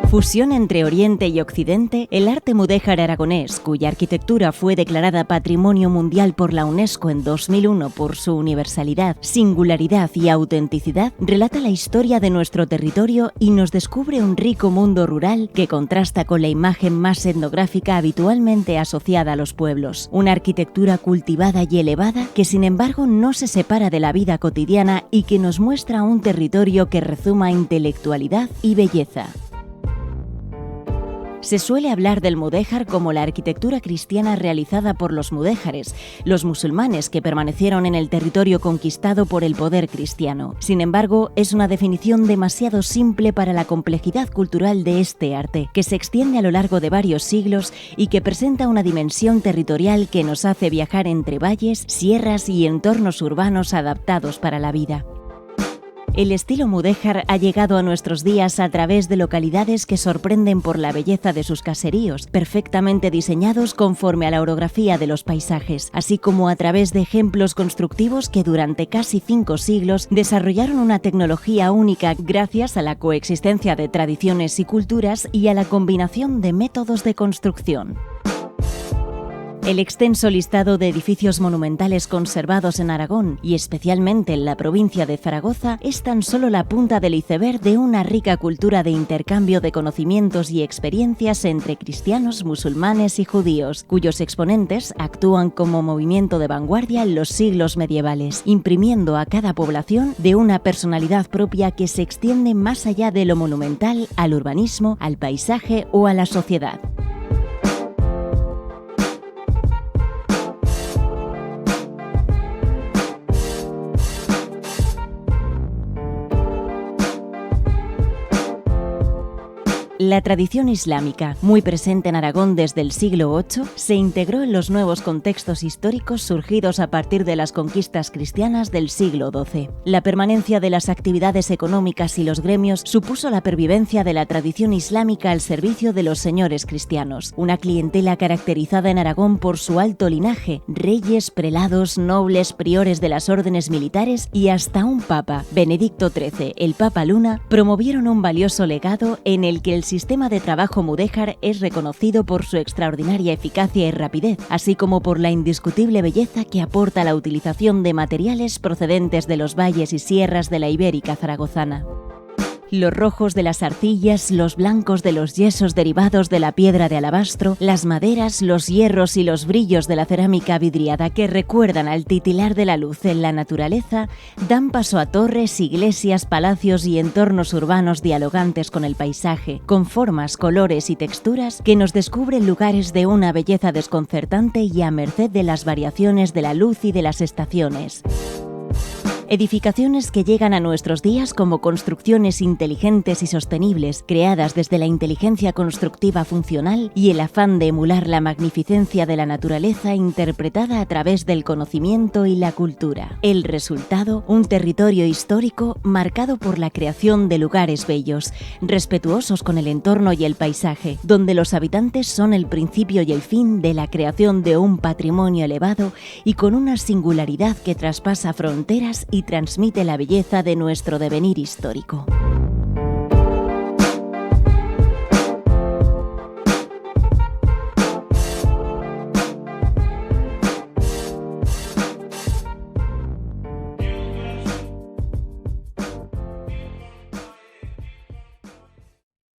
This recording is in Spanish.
Fusión entre Oriente y Occidente, el arte mudéjar aragonés, cuya arquitectura fue declarada Patrimonio Mundial por la UNESCO en 2001 por su universalidad, singularidad y autenticidad, relata la historia de nuestro territorio y nos descubre un rico mundo rural que contrasta con la imagen más etnográfica habitualmente asociada a los pueblos. Una arquitectura cultivada y elevada que sin embargo no se separa de la vida cotidiana y que nos muestra un territorio que rezuma intelectualidad y belleza. Se suele hablar del mudéjar como la arquitectura cristiana realizada por los mudéjares, los musulmanes que permanecieron en el territorio conquistado por el poder cristiano. Sin embargo, es una definición demasiado simple para la complejidad cultural de este arte, que se extiende a lo largo de varios siglos y que presenta una dimensión territorial que nos hace viajar entre valles, sierras y entornos urbanos adaptados para la vida. El estilo mudéjar ha llegado a nuestros días a través de localidades que sorprenden por la belleza de sus caseríos, perfectamente diseñados conforme a la orografía de los paisajes, así como a través de ejemplos constructivos que durante casi 5 siglos desarrollaron una tecnología única gracias a la coexistencia de tradiciones y culturas y a la combinación de métodos de construcción. El extenso listado de edificios monumentales conservados en Aragón y especialmente en la provincia de Zaragoza es tan solo la punta del iceberg de una rica cultura de intercambio de conocimientos y experiencias entre cristianos, musulmanes y judíos, cuyos exponentes actúan como movimiento de vanguardia en los siglos medievales, imprimiendo a cada población de una personalidad propia que se extiende más allá de lo monumental al urbanismo, al paisaje o a la sociedad. La tradición islámica, muy presente en Aragón desde el siglo VIII, se integró en los nuevos contextos históricos surgidos a partir de las conquistas cristianas del siglo XII. La permanencia de las actividades económicas y los gremios supuso la pervivencia de la tradición islámica al servicio de los señores cristianos, una clientela caracterizada en Aragón por su alto linaje, reyes, prelados, nobles, priores de las órdenes militares y hasta un papa, Benedicto XIII, el Papa Luna, promovieron un valioso legado en el que el sistema de trabajo mudéjar es reconocido por su extraordinaria eficacia y rapidez, así como por la indiscutible belleza que aporta la utilización de materiales procedentes de los valles y sierras de la Ibérica zaragozana. Los rojos de las arcillas, los blancos de los yesos derivados de la piedra de alabastro, las maderas, los hierros y los brillos de la cerámica vidriada que recuerdan al titilar de la luz en la naturaleza, dan paso a torres, iglesias, palacios y entornos urbanos dialogantes con el paisaje, con formas, colores y texturas que nos descubren lugares de una belleza desconcertante y a merced de las variaciones de la luz y de las estaciones. Edificaciones que llegan a nuestros días como construcciones inteligentes y sostenibles, creadas desde la inteligencia constructiva funcional y el afán de emular la magnificencia de la naturaleza interpretada a través del conocimiento y la cultura. El resultado, un territorio histórico marcado por la creación de lugares bellos, respetuosos con el entorno y el paisaje, donde los habitantes son el principio y el fin de la creación de un patrimonio elevado y con una singularidad que traspasa fronteras y transmite la belleza de nuestro devenir histórico.